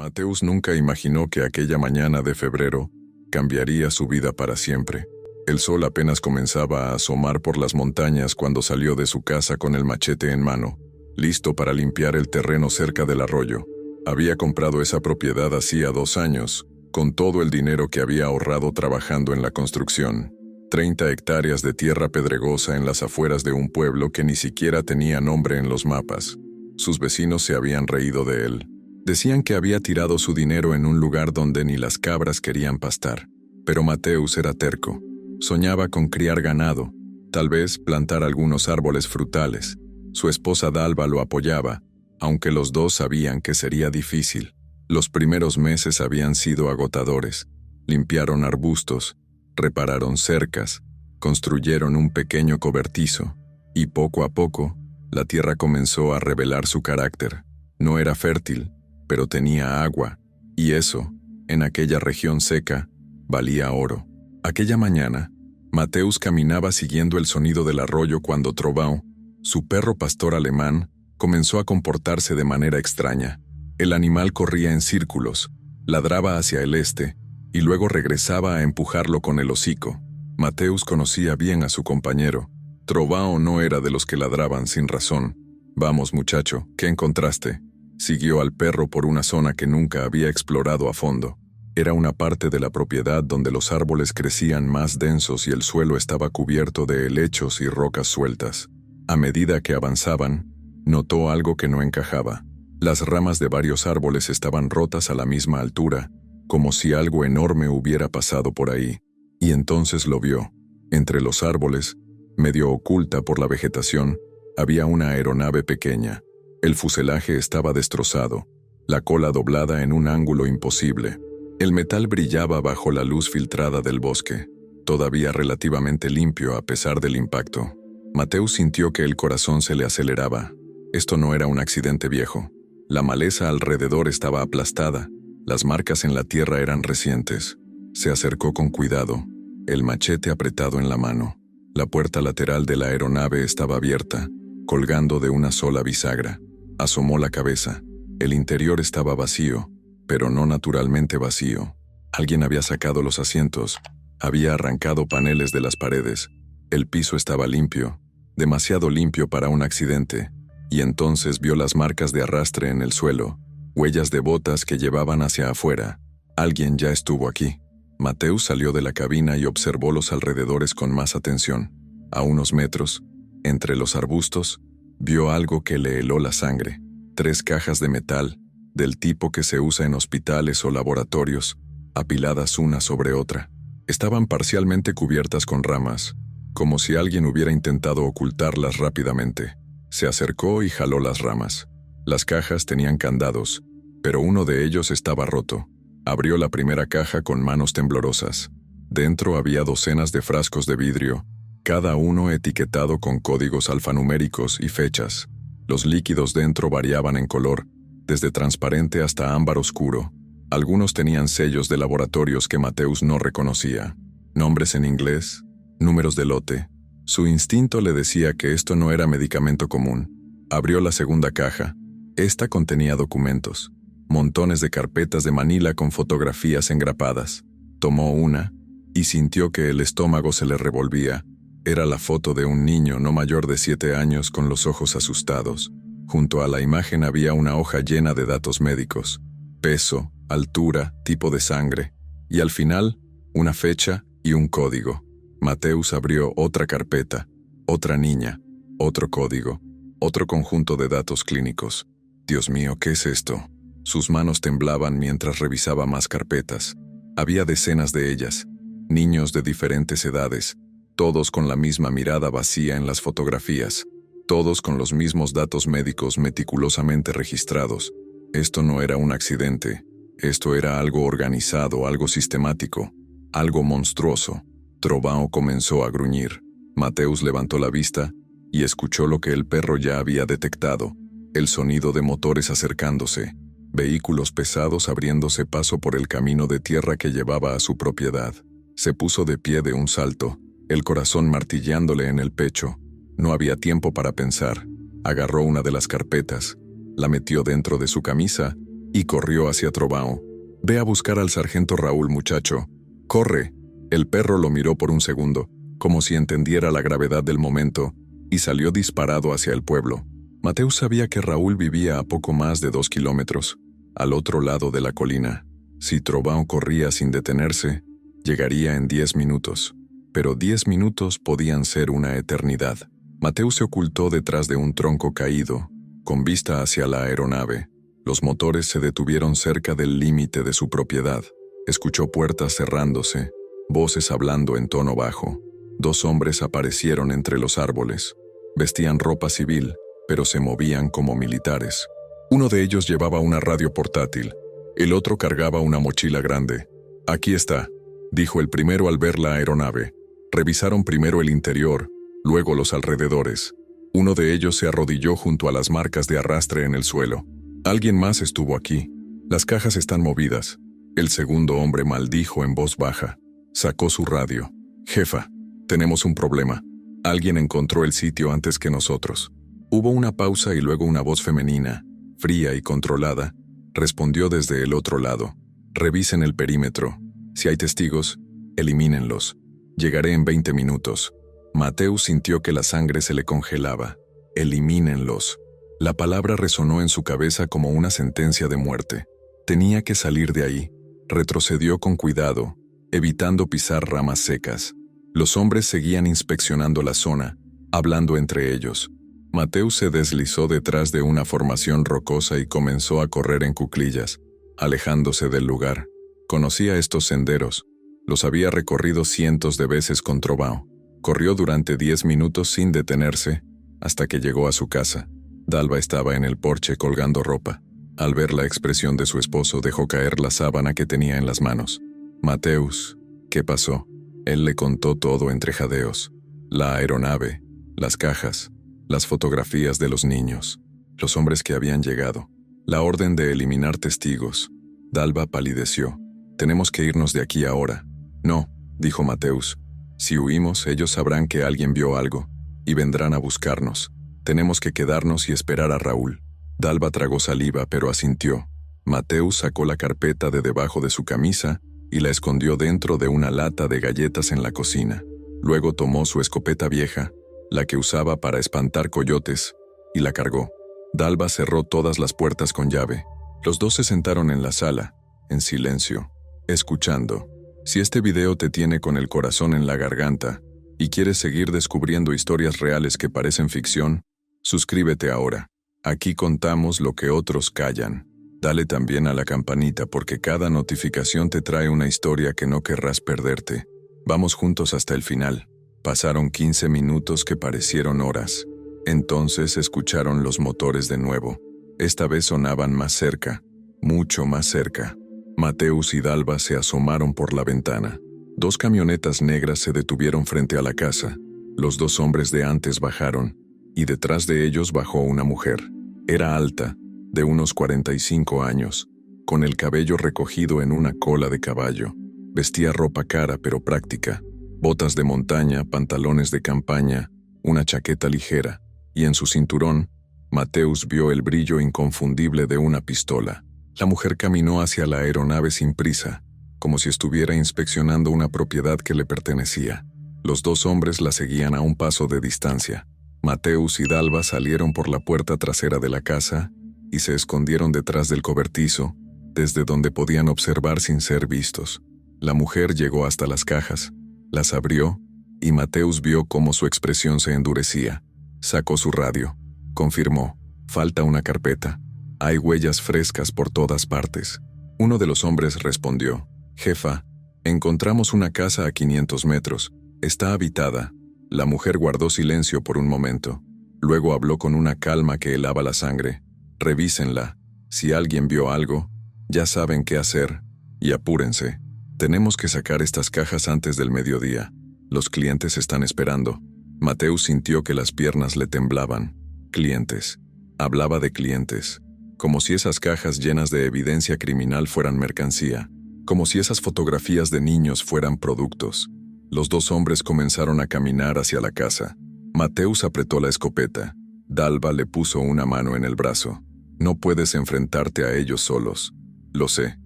Mateus nunca imaginó que aquella mañana de febrero cambiaría su vida para siempre. El sol apenas comenzaba a asomar por las montañas cuando salió de su casa con el machete en mano, listo para limpiar el terreno cerca del arroyo. Había comprado esa propiedad hacía 2 años, con todo el dinero que había ahorrado trabajando en la construcción. 30 hectáreas de tierra pedregosa en las afueras de un pueblo que ni siquiera tenía nombre en los mapas. Sus vecinos se habían reído de él. Decían que había tirado su dinero en un lugar donde ni las cabras querían pastar. Pero Mateus era terco. Soñaba con criar ganado, tal vez plantar algunos árboles frutales. Su esposa Dalva lo apoyaba, aunque los dos sabían que sería difícil. Los primeros meses habían sido agotadores. Limpiaron arbustos, repararon cercas, construyeron un pequeño cobertizo, y poco a poco, la tierra comenzó a revelar su carácter. No era fértil, pero tenía agua, y eso, en aquella región seca, valía oro. Aquella mañana, Mateus caminaba siguiendo el sonido del arroyo cuando Trovão, su perro pastor alemán, comenzó a comportarse de manera extraña. El animal corría en círculos, ladraba hacia el este, y luego regresaba a empujarlo con el hocico. Mateus conocía bien a su compañero. Trovão no era de los que ladraban sin razón. «Vamos, muchacho, ¿qué encontraste?» Siguió al perro por una zona que nunca había explorado a fondo. Era una parte de la propiedad donde los árboles crecían más densos y el suelo estaba cubierto de helechos y rocas sueltas. A medida que avanzaban, notó algo que no encajaba. Las ramas de varios árboles estaban rotas a la misma altura, como si algo enorme hubiera pasado por ahí. Y entonces lo vio. Entre los árboles, medio oculta por la vegetación, había una aeronave pequeña. El fuselaje estaba destrozado, la cola doblada en un ángulo imposible. El metal brillaba bajo la luz filtrada del bosque, todavía relativamente limpio a pesar del impacto. Mateus sintió que el corazón se le aceleraba. Esto no era un accidente viejo. La maleza alrededor estaba aplastada, las marcas en la tierra eran recientes. Se acercó con cuidado, el machete apretado en la mano. La puerta lateral de la aeronave estaba abierta, colgando de una sola bisagra. Asomó la cabeza. El interior estaba vacío, pero no naturalmente vacío. Alguien había sacado los asientos, había arrancado paneles de las paredes. El piso estaba limpio, demasiado limpio para un accidente, y entonces vio las marcas de arrastre en el suelo, huellas de botas que llevaban hacia afuera. Alguien ya estuvo aquí. Mateus salió de la cabina y observó los alrededores con más atención. A unos metros, entre los arbustos, vio algo que le heló la sangre. 3 cajas de metal, del tipo que se usa en hospitales o laboratorios, apiladas una sobre otra. Estaban parcialmente cubiertas con ramas, como si alguien hubiera intentado ocultarlas rápidamente. Se acercó y jaló las ramas. Las cajas tenían candados, pero uno de ellos estaba roto. Abrió la primera caja con manos temblorosas. Dentro había docenas de frascos de vidrio, cada uno etiquetado con códigos alfanuméricos y fechas. Los líquidos dentro variaban en color, desde transparente hasta ámbar oscuro. Algunos tenían sellos de laboratorios que Mateus no reconocía. Nombres en inglés, números de lote. Su instinto le decía que esto no era medicamento común. Abrió la segunda caja. Esta contenía documentos. Montones de carpetas de manila con fotografías engrapadas. Tomó una y sintió que el estómago se le revolvía. Era la foto de un niño no mayor de 7 años con los ojos asustados. Junto a la imagen había una hoja llena de datos médicos. Peso, altura, tipo de sangre. Y al final, una fecha y un código. Mateus abrió otra carpeta, otra niña, otro código, otro conjunto de datos clínicos. Dios mío, ¿qué es esto? Sus manos temblaban mientras revisaba más carpetas. Había decenas de ellas, niños de diferentes edades, todos con la misma mirada vacía en las fotografías, todos con los mismos datos médicos meticulosamente registrados. Esto no era un accidente, esto era algo organizado, algo sistemático, algo monstruoso. Trovão comenzó a gruñir. Mateus levantó la vista y escuchó lo que el perro ya había detectado, el sonido de motores acercándose, vehículos pesados abriéndose paso por el camino de tierra que llevaba a su propiedad. Se puso de pie de un salto, el corazón martillándole en el pecho. No había tiempo para pensar. Agarró una de las carpetas, la metió dentro de su camisa y corrió hacia Trovão. «Ve a buscar al sargento Raúl, muchacho. ¡Corre!». El perro lo miró por un segundo, como si entendiera la gravedad del momento, y salió disparado hacia el pueblo. Mateus sabía que Raúl vivía a poco más de 2 kilómetros, al otro lado de la colina. Si Trovão corría sin detenerse, llegaría en 10 minutos. Pero 10 minutos podían ser una eternidad. Mateus se ocultó detrás de un tronco caído, con vista hacia la aeronave. Los motores se detuvieron cerca del límite de su propiedad. Escuchó puertas cerrándose, voces hablando en tono bajo. 2 hombres aparecieron entre los árboles. Vestían ropa civil, pero se movían como militares. Uno de ellos llevaba una radio portátil. El otro cargaba una mochila grande. «Aquí está», dijo el primero al ver la aeronave. Revisaron primero el interior, luego los alrededores. Uno de ellos se arrodilló junto a las marcas de arrastre en el suelo. «Alguien más estuvo aquí. Las cajas están movidas». El segundo hombre maldijo en voz baja. Sacó su radio. «Jefa, tenemos un problema. Alguien encontró el sitio antes que nosotros». Hubo una pausa y luego una voz femenina, fría y controlada, respondió desde el otro lado. «Revisen el perímetro. Si hay testigos, elimínenlos. Llegaré en 20 minutos». Mateus sintió que la sangre se le congelaba. «Elimínenlos». La palabra resonó en su cabeza como una sentencia de muerte. Tenía que salir de ahí. Retrocedió con cuidado, evitando pisar ramas secas. Los hombres seguían inspeccionando la zona, hablando entre ellos. Mateus se deslizó detrás de una formación rocosa y comenzó a correr en cuclillas, alejándose del lugar. Conocía estos senderos. Los había recorrido cientos de veces con Trovão. Corrió durante 10 minutos sin detenerse, hasta que llegó a su casa. Dalva estaba en el porche colgando ropa. Al ver la expresión de su esposo, dejó caer la sábana que tenía en las manos. «Mateus, ¿qué pasó?». Él le contó todo entre jadeos. La aeronave, las cajas, las fotografías de los niños, los hombres que habían llegado, la orden de eliminar testigos. Dalva palideció. «Tenemos que irnos de aquí ahora». «No», dijo Mateus. «Si huimos, ellos sabrán que alguien vio algo, y vendrán a buscarnos. Tenemos que quedarnos y esperar a Raúl». Dalva tragó saliva, pero asintió. Mateus sacó la carpeta de debajo de su camisa y la escondió dentro de una lata de galletas en la cocina. Luego tomó su escopeta vieja, la que usaba para espantar coyotes, y la cargó. Dalva cerró todas las puertas con llave. Los dos se sentaron en la sala, en silencio, escuchando. Si este video te tiene con el corazón en la garganta y quieres seguir descubriendo historias reales que parecen ficción, suscríbete ahora. Aquí contamos lo que otros callan. Dale también a la campanita porque cada notificación te trae una historia que no querrás perderte. Vamos juntos hasta el final. Pasaron 15 minutos que parecieron horas. Entonces escucharon los motores de nuevo. Esta vez sonaban más cerca, mucho más cerca. Mateus y Dalva se asomaron por la ventana. 2 camionetas negras se detuvieron frente a la casa. Los 2 hombres de antes bajaron, y detrás de ellos bajó una mujer. Era alta, de unos 45 años, con el cabello recogido en una cola de caballo. Vestía ropa cara pero práctica, botas de montaña, pantalones de campaña, una chaqueta ligera, y en su cinturón, Mateus vio el brillo inconfundible de una pistola. La mujer caminó hacia la aeronave sin prisa, como si estuviera inspeccionando una propiedad que le pertenecía. Los 2 hombres la seguían a un paso de distancia. Mateus y Dalva salieron por la puerta trasera de la casa y se escondieron detrás del cobertizo, desde donde podían observar sin ser vistos. La mujer llegó hasta las cajas, las abrió, y Mateus vio cómo su expresión se endurecía. Sacó su radio. Confirmó: «Falta una carpeta. Hay huellas frescas por todas partes». Uno de los hombres respondió: «Jefa, encontramos una casa a 500 metros. Está habitada». La mujer guardó silencio por un momento. Luego habló con una calma que helaba la sangre. «Revísenla. Si alguien vio algo, ya saben qué hacer. Y apúrense. Tenemos que sacar estas cajas antes del mediodía. Los clientes están esperando». Mateus sintió que las piernas le temblaban. Clientes. Hablaba de clientes. Como si esas cajas llenas de evidencia criminal fueran mercancía. Como si esas fotografías de niños fueran productos. Los 2 hombres comenzaron a caminar hacia la casa. Mateus apretó la escopeta. Dalva le puso una mano en el brazo. No puedes enfrentarte a ellos solos. Lo sé,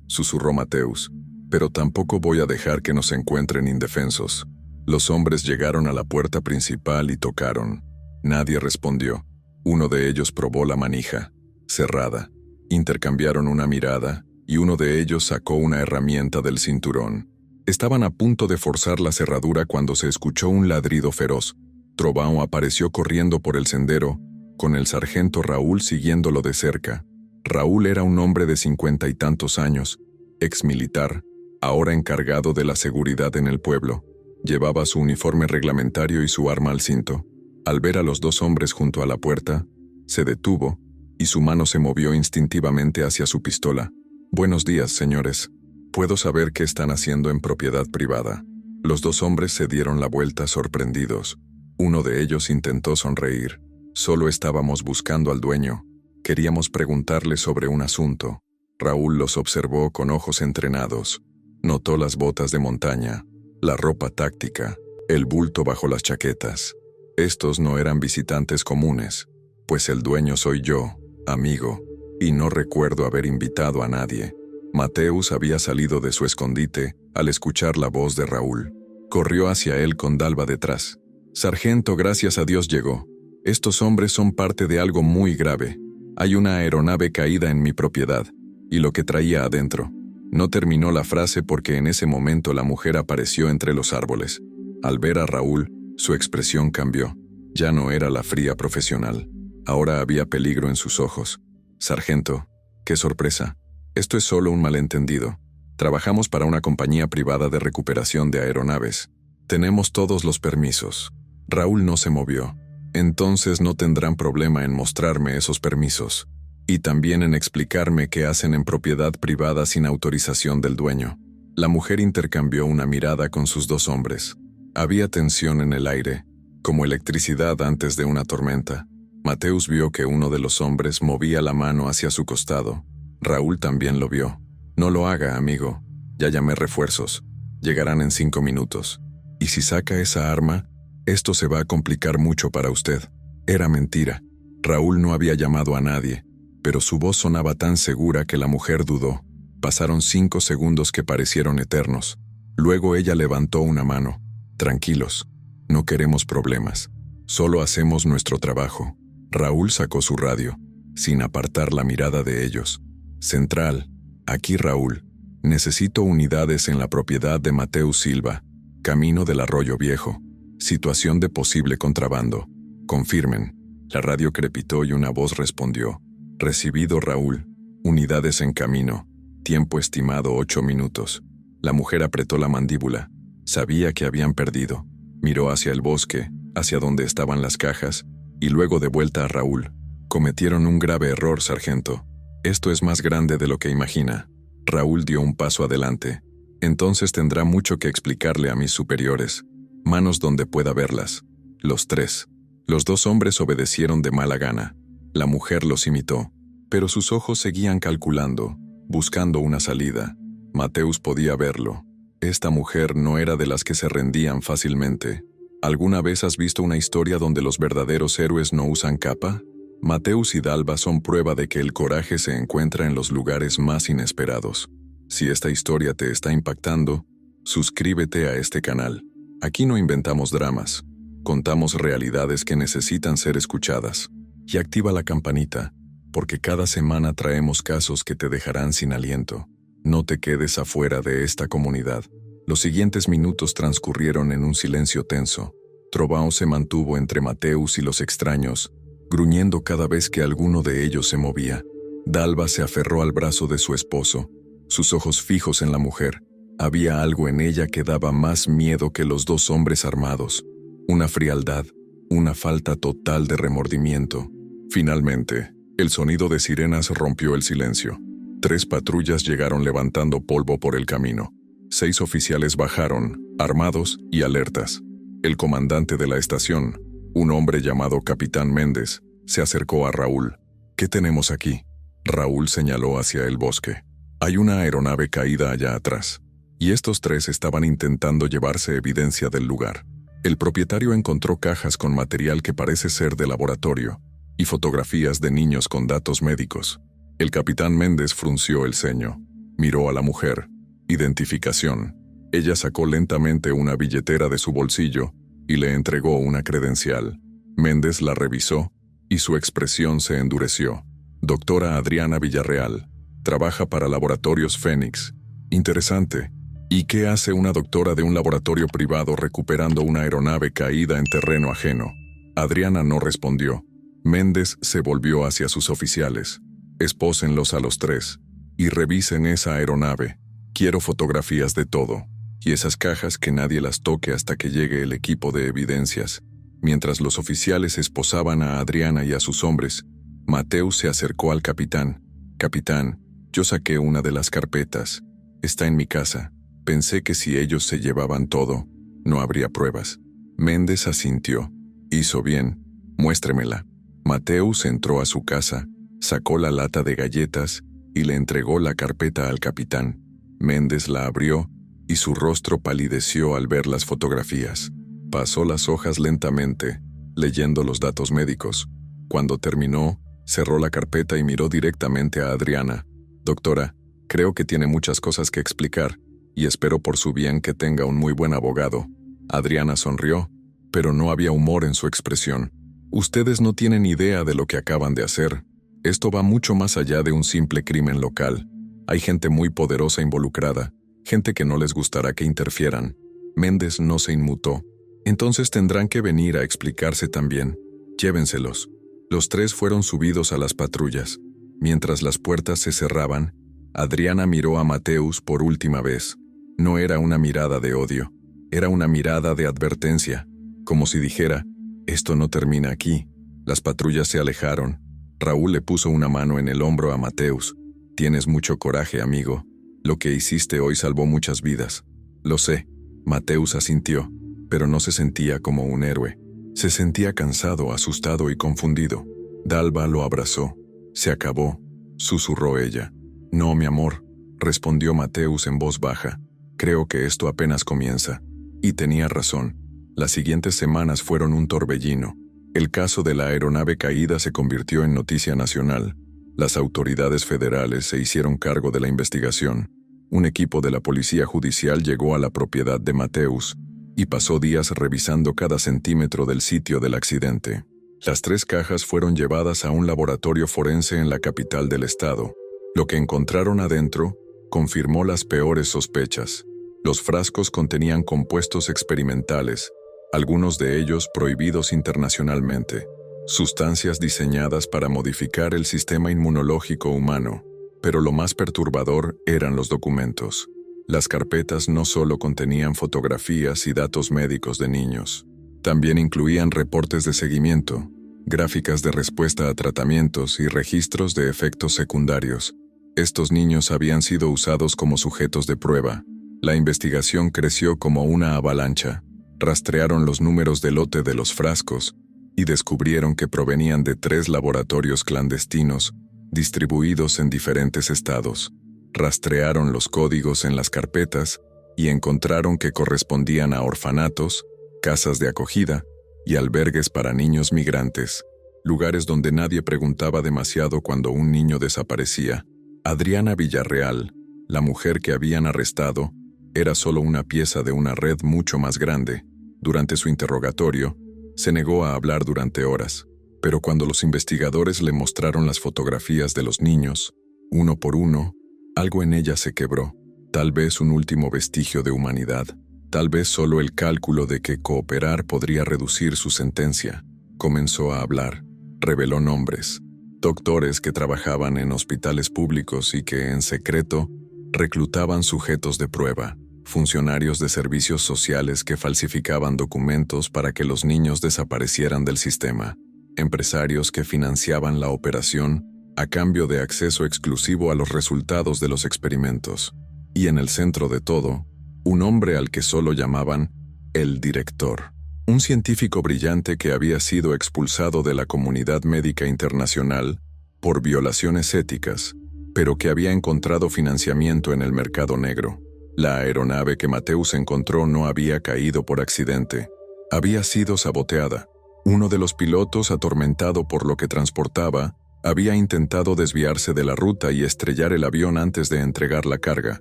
susurró Mateus, pero tampoco voy a dejar que nos encuentren indefensos. Los hombres llegaron a la puerta principal y tocaron. Nadie respondió. Uno de ellos probó la manija, cerrada. Intercambiaron una mirada, y uno de ellos sacó una herramienta del cinturón. Estaban a punto de forzar la cerradura cuando se escuchó un ladrido feroz. Trovão apareció corriendo por el sendero, con el sargento Raúl siguiéndolo de cerca. Raúl era un hombre de 50 y tantos años, exmilitar, ahora encargado de la seguridad en el pueblo. Llevaba su uniforme reglamentario y su arma al cinto. Al ver a los dos hombres junto a la puerta, se detuvo, y su mano se movió instintivamente hacia su pistola. «Buenos días, señores. ¿Puedo saber qué están haciendo en propiedad privada?» Los dos hombres se dieron la vuelta sorprendidos. Uno de ellos intentó sonreír. «Solo estábamos buscando al dueño. Queríamos preguntarle sobre un asunto». Raúl los observó con ojos entrenados. Notó las botas de montaña, la ropa táctica, el bulto bajo las chaquetas. Estos no eran visitantes comunes, pues el dueño soy yo, amigo, y no recuerdo haber invitado a nadie. Mateus había salido de su escondite al escuchar la voz de Raúl. Corrió hacia él con Dalva detrás. «Sargento, gracias a Dios llegó. Estos hombres son parte de algo muy grave. Hay una aeronave caída en mi propiedad, y lo que traía adentro». No terminó la frase porque en ese momento la mujer apareció entre los árboles. Al ver a Raúl, su expresión cambió. Ya no era la fría profesional. Ahora había peligro en sus ojos. «Sargento, qué sorpresa. Esto es solo un malentendido. Trabajamos para una compañía privada de recuperación de aeronaves. Tenemos todos los permisos». Raúl no se movió. «Entonces no tendrán problema en mostrarme esos permisos. Y también en explicarme qué hacen en propiedad privada sin autorización del dueño». La mujer intercambió una mirada con sus dos hombres. Había tensión en el aire, como electricidad antes de una tormenta. Mateus vio que uno de los hombres movía la mano hacia su costado. Raúl también lo vio. «No lo haga, amigo. Ya llamé refuerzos. Llegarán en 5 minutos. Y si saca esa arma, esto se va a complicar mucho para usted». Era mentira. Raúl no había llamado a nadie, pero su voz sonaba tan segura que la mujer dudó. Pasaron 5 segundos que parecieron eternos. Luego ella levantó una mano. «Tranquilos. No queremos problemas. Solo hacemos nuestro trabajo». Raúl sacó su radio, sin apartar la mirada de ellos. «Central. Aquí Raúl. Necesito unidades en la propiedad de Mateus Silva, camino del Arroyo Viejo. Situación de posible contrabando. Confirmen». La radio crepitó y una voz respondió. «Recibido, Raúl. Unidades en camino. Tiempo estimado 8 minutos». La mujer apretó la mandíbula. Sabía que habían perdido. Miró hacia el bosque, hacia donde estaban las cajas, y luego de vuelta a Raúl. «Cometieron un grave error, sargento. Esto es más grande de lo que imagina». Raúl dio un paso adelante. «Entonces tendrá mucho que explicarle a mis superiores. Manos donde pueda verlas». Los 3. Los 2 hombres obedecieron de mala gana. La mujer los imitó, pero sus ojos seguían calculando, buscando una salida. Mateus podía verlo. Esta mujer no era de las que se rendían fácilmente. ¿Alguna vez has visto una historia donde los verdaderos héroes no usan capa? Mateus y Dalva son prueba de que el coraje se encuentra en los lugares más inesperados. Si esta historia te está impactando, suscríbete a este canal. Aquí no inventamos dramas. Contamos realidades que necesitan ser escuchadas. Y activa la campanita, porque cada semana traemos casos que te dejarán sin aliento. No te quedes afuera de esta comunidad. Los siguientes minutos transcurrieron en un silencio tenso. Trovão se mantuvo entre Mateus y los extraños, gruñendo cada vez que alguno de ellos se movía. Dalva se aferró al brazo de su esposo, sus ojos fijos en la mujer. Había algo en ella que daba más miedo que los 2 hombres armados. Una frialdad, una falta total de remordimiento. Finalmente, el sonido de sirenas rompió el silencio. 3 patrullas llegaron levantando polvo por el camino. 6 oficiales bajaron, armados y alertas. El comandante de la estación, un hombre llamado Capitán Méndez, se acercó a Raúl. «¿Qué tenemos aquí?» Raúl señaló hacia el bosque. «Hay una aeronave caída allá atrás, y estos 3 estaban intentando llevarse evidencia del lugar. El propietario encontró cajas con material que parece ser de laboratorio. y fotografías de niños con datos médicos. El capitán Méndez frunció el ceño. Miró a la mujer. Identificación. Ella sacó lentamente una billetera de su bolsillo y le entregó una credencial. Méndez la revisó y su expresión se endureció. Doctora Adriana Villarreal. Trabaja para Laboratorios Fénix. Interesante. ¿Y qué hace una doctora de un laboratorio privado recuperando una aeronave caída en terreno ajeno? Adriana no respondió. Méndez se volvió hacia sus oficiales. Espósenlos a los tres y revisen esa aeronave. Quiero fotografías de todo. Y esas cajas que nadie las toque hasta que llegue el equipo de evidencias. Mientras los oficiales esposaban a Adriana y a sus hombres, Mateus se acercó al capitán. Capitán, yo saqué una de las carpetas. Está en mi casa. Pensé que si ellos se llevaban todo, no habría pruebas. Méndez asintió. Hizo bien. Muéstremela. Mateus entró a su casa, sacó la lata de galletas y le entregó la carpeta al capitán. Méndez la abrió y su rostro palideció al ver las fotografías. Pasó las hojas lentamente, leyendo los datos médicos. Cuando terminó, cerró la carpeta y miró directamente a Adriana. Doctora, creo que tiene muchas cosas que explicar y espero por su bien que tenga un muy buen abogado. Adriana sonrió, pero no había humor en su expresión. Ustedes no tienen idea de lo que acaban de hacer. Esto va mucho más allá de un simple crimen local. Hay gente muy poderosa involucrada, gente que no les gustará que interfieran. Méndez no se inmutó. Entonces tendrán que venir a explicarse también. Llévenselos. Los tres fueron subidos a las patrullas. Mientras las puertas se cerraban, Adriana miró a Mateus por última vez. No era una mirada de odio, era una mirada de advertencia, como si dijera, esto no termina aquí. Las patrullas se alejaron. Raúl le puso una mano en el hombro a Mateus. Tienes mucho coraje, amigo. Lo que hiciste hoy salvó muchas vidas. Lo sé. Mateus asintió, pero no se sentía como un héroe. Se sentía cansado, asustado y confundido. Dalva lo abrazó. Se acabó, susurró ella. No, mi amor, respondió Mateus en voz baja. Creo que esto apenas comienza. Y tenía razón. Las siguientes semanas fueron un torbellino. El caso de la aeronave caída se convirtió en noticia nacional. Las autoridades federales se hicieron cargo de la investigación. Un equipo de la policía judicial llegó a la propiedad de Mateus y pasó días revisando cada centímetro del sitio del accidente. Las 3 cajas fueron llevadas a un laboratorio forense en la capital del estado. Lo que encontraron adentro confirmó las peores sospechas. Los frascos contenían compuestos experimentales, algunos de ellos prohibidos internacionalmente, sustancias diseñadas para modificar el sistema inmunológico humano. Pero lo más perturbador eran los documentos. Las carpetas no solo contenían fotografías y datos médicos de niños, también incluían reportes de seguimiento, gráficas de respuesta a tratamientos y registros de efectos secundarios. Estos niños habían sido usados como sujetos de prueba. La investigación creció como una avalancha. Rastrearon los números de lote de los frascos y descubrieron que provenían de 3 laboratorios clandestinos, distribuidos en diferentes estados. Rastrearon los códigos en las carpetas y encontraron que correspondían a orfanatos, casas de acogida y albergues para niños migrantes, lugares donde nadie preguntaba demasiado cuando un niño desaparecía. Adriana Villarreal, la mujer que habían arrestado, era solo una pieza de una red mucho más grande. Durante su interrogatorio, se negó a hablar durante horas, pero cuando los investigadores le mostraron las fotografías de los niños, uno por uno, algo en ella se quebró. Tal vez un último vestigio de humanidad, tal vez solo el cálculo de que cooperar podría reducir su sentencia. Comenzó a hablar, reveló nombres, doctores que trabajaban en hospitales públicos y que, en secreto, reclutaban sujetos de prueba, funcionarios de servicios sociales que falsificaban documentos para que los niños desaparecieran del sistema, empresarios que financiaban la operación a cambio de acceso exclusivo a los resultados de los experimentos. Y en el centro de todo, un hombre al que solo llamaban el director. Un científico brillante que había sido expulsado de la comunidad médica internacional por violaciones éticas, pero que había encontrado financiamiento en el mercado negro. La aeronave que Mateus encontró no había caído por accidente. Había sido saboteada. Uno de los pilotos, atormentado por lo que transportaba, había intentado desviarse de la ruta y estrellar el avión antes de entregar la carga.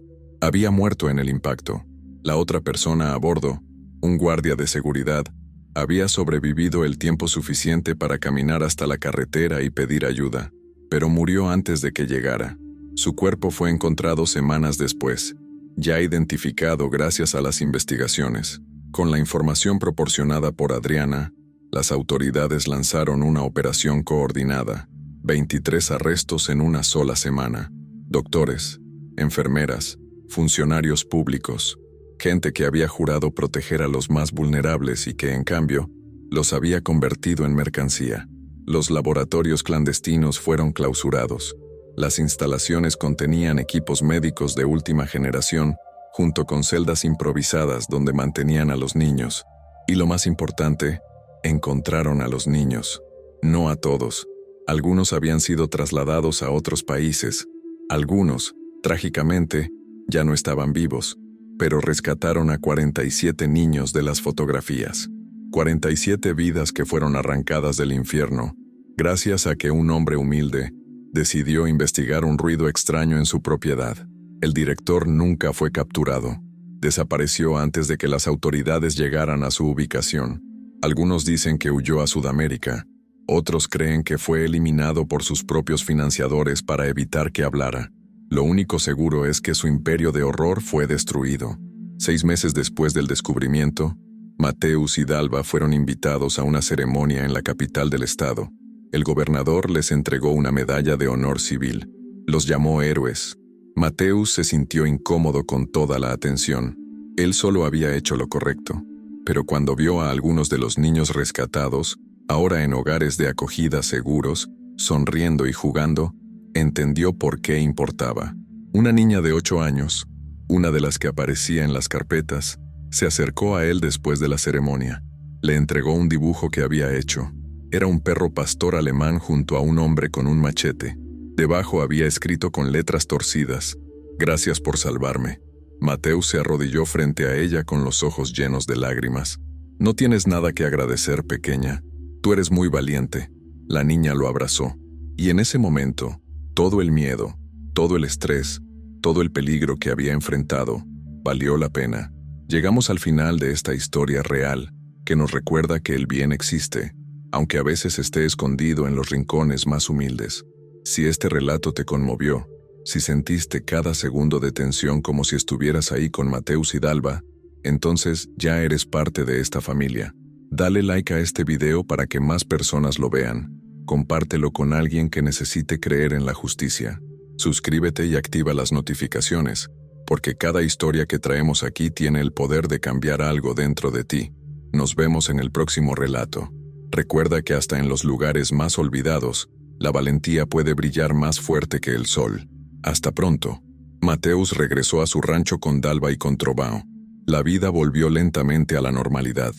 Había muerto en el impacto. La otra persona a bordo, un guardia de seguridad, había sobrevivido el tiempo suficiente para caminar hasta la carretera y pedir ayuda, pero murió antes de que llegara. Su cuerpo fue encontrado semanas después, ya identificado gracias a las investigaciones. Con la información proporcionada por Adriana, las autoridades lanzaron una operación coordinada, 23 arrestos en una sola semana. Doctores, enfermeras, funcionarios públicos, gente que había jurado proteger a los más vulnerables y que, en cambio, los había convertido en mercancía. Los laboratorios clandestinos fueron clausurados. Las instalaciones contenían equipos médicos de última generación, junto con celdas improvisadas donde mantenían a los niños. Y lo más importante, encontraron a los niños. No a todos. Algunos habían sido trasladados a otros países. Algunos, trágicamente, ya no estaban vivos, pero rescataron a 47 niños de las fotografías. 47 vidas que fueron arrancadas del infierno, gracias a que un hombre humilde decidió investigar un ruido extraño en su propiedad. El director nunca fue capturado. Desapareció antes de que las autoridades llegaran a su ubicación. Algunos dicen que huyó a Sudamérica. Otros creen que fue eliminado por sus propios financiadores para evitar que hablara. Lo único seguro es que su imperio de horror fue destruido. 6 meses después del descubrimiento, Mateus y Dalva fueron invitados a una ceremonia en la capital del estado. El gobernador les entregó una medalla de honor civil. Los llamó héroes. Mateus se sintió incómodo con toda la atención. Él solo había hecho lo correcto. Pero cuando vio a algunos de los niños rescatados, ahora en hogares de acogida seguros, sonriendo y jugando, entendió por qué importaba. Una niña de 8 años, una de las que aparecía en las carpetas, se acercó a él después de la ceremonia. Le entregó un dibujo que había hecho. Era un perro pastor alemán junto a un hombre con un machete. Debajo había escrito con letras torcidas: «Gracias por salvarme». Mateus se arrodilló frente a ella con los ojos llenos de lágrimas. «No tienes nada que agradecer, pequeña. Tú eres muy valiente». La niña lo abrazó. Y en ese momento, todo el miedo, todo el estrés, todo el peligro que había enfrentado, valió la pena. Llegamos al final de esta historia real, que nos recuerda que el bien existe, aunque a veces esté escondido en los rincones más humildes. Si este relato te conmovió, si sentiste cada segundo de tensión como si estuvieras ahí con Mateus y Dalva, entonces ya eres parte de esta familia. Dale like a este video para que más personas lo vean. Compártelo con alguien que necesite creer en la justicia. Suscríbete y activa las notificaciones, porque cada historia que traemos aquí tiene el poder de cambiar algo dentro de ti. Nos vemos en el próximo relato. Recuerda que hasta en los lugares más olvidados, la valentía puede brillar más fuerte que el sol. Hasta pronto. Mateus regresó a su rancho con Dalva y con Trovão. La vida volvió lentamente a la normalidad,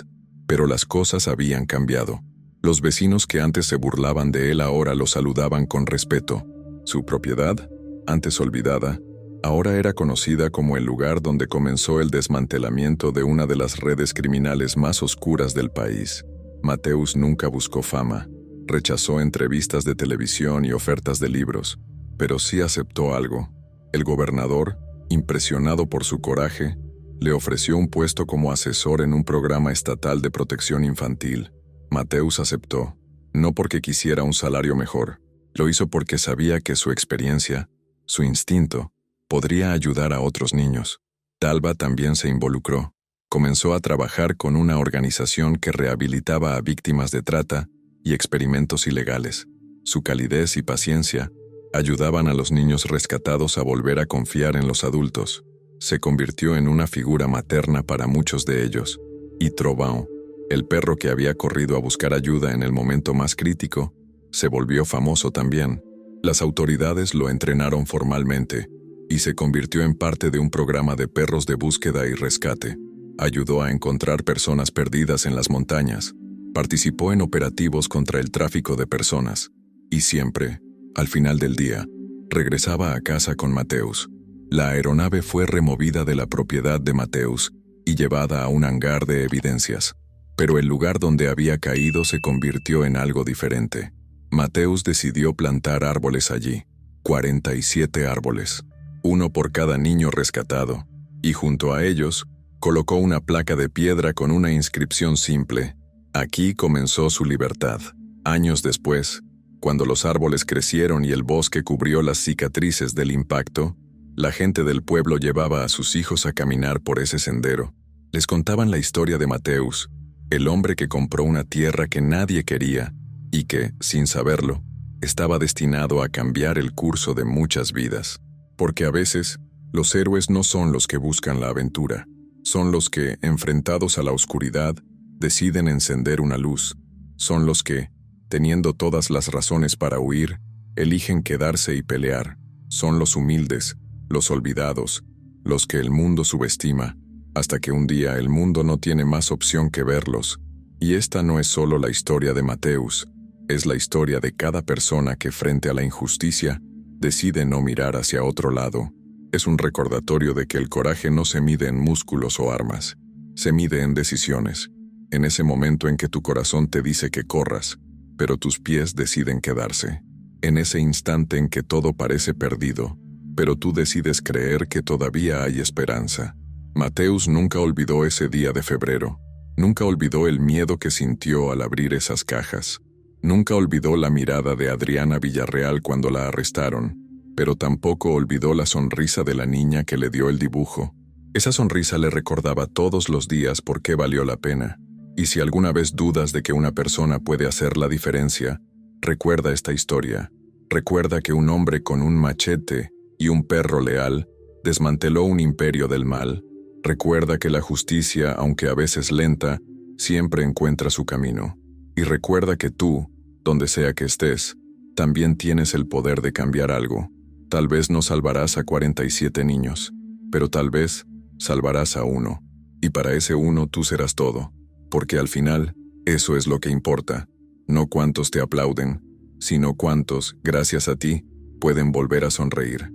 pero las cosas habían cambiado. Los vecinos que antes se burlaban de él ahora lo saludaban con respeto. Su propiedad, antes olvidada, ahora era conocida como el lugar donde comenzó el desmantelamiento de una de las redes criminales más oscuras del país. Mateus nunca buscó fama, rechazó entrevistas de televisión y ofertas de libros, pero sí aceptó algo. El gobernador, impresionado por su coraje, le ofreció un puesto como asesor en un programa estatal de protección infantil. Mateus aceptó, no porque quisiera un salario mejor, lo hizo porque sabía que su experiencia, su instinto, podría ayudar a otros niños. Dalva también se involucró. Comenzó a trabajar con una organización que rehabilitaba a víctimas de trata y experimentos ilegales. Su calidez y paciencia ayudaban a los niños rescatados a volver a confiar en los adultos. Se convirtió en una figura materna para muchos de ellos. Y Trovão, el perro que había corrido a buscar ayuda en el momento más crítico, se volvió famoso también. Las autoridades lo entrenaron formalmente y se convirtió en parte de un programa de perros de búsqueda y rescate. Ayudó a encontrar personas perdidas en las montañas. Participó en operativos contra el tráfico de personas. Y siempre, al final del día, regresaba a casa con Mateus. La aeronave fue removida de la propiedad de Mateus y llevada a un hangar de evidencias. Pero el lugar donde había caído se convirtió en algo diferente. Mateusz decidió plantar árboles allí, 47 árboles, uno por cada niño rescatado, y junto a ellos colocó una placa de piedra con una inscripción simple: aquí comenzó su libertad. Años después, cuando los árboles crecieron y el bosque cubrió las cicatrices del impacto, la gente del pueblo llevaba a sus hijos a caminar por ese sendero. Les contaban la historia de Mateusz, el hombre que compró una tierra que nadie quería y que, sin saberlo, estaba destinado a cambiar el curso de muchas vidas. Porque a veces, los héroes no son los que buscan la aventura, son los que, enfrentados a la oscuridad, deciden encender una luz. Son los que, teniendo todas las razones para huir, eligen quedarse y pelear. Son los humildes, los olvidados, los que el mundo subestima, hasta que un día el mundo no tiene más opción que verlos. Y esta no es solo la historia de Mateusz, es la historia de cada persona que frente a la injusticia decide no mirar hacia otro lado. Es un recordatorio de que el coraje no se mide en músculos o armas, se mide en decisiones, en ese momento en que tu corazón te dice que corras, pero tus pies deciden quedarse, en ese instante en que todo parece perdido, pero tú decides creer que todavía hay esperanza. Mateusz nunca olvidó ese día de febrero, nunca olvidó el miedo que sintió al abrir esas cajas, nunca olvidó la mirada de Adriana Villarreal cuando la arrestaron, pero tampoco olvidó la sonrisa de la niña que le dio el dibujo. Esa sonrisa le recordaba todos los días por qué valió la pena. Y si alguna vez dudas de que una persona puede hacer la diferencia, recuerda esta historia. Recuerda que un hombre con un machete y un perro leal desmanteló un imperio del mal. Recuerda que la justicia, aunque a veces lenta, siempre encuentra su camino. Y recuerda que tú, donde sea que estés, también tienes el poder de cambiar algo. Tal vez no salvarás a 47 niños, pero tal vez salvarás a uno. Y para ese uno tú serás todo. Porque al final, eso es lo que importa. No cuántos te aplauden, sino cuántos, gracias a ti, pueden volver a sonreír.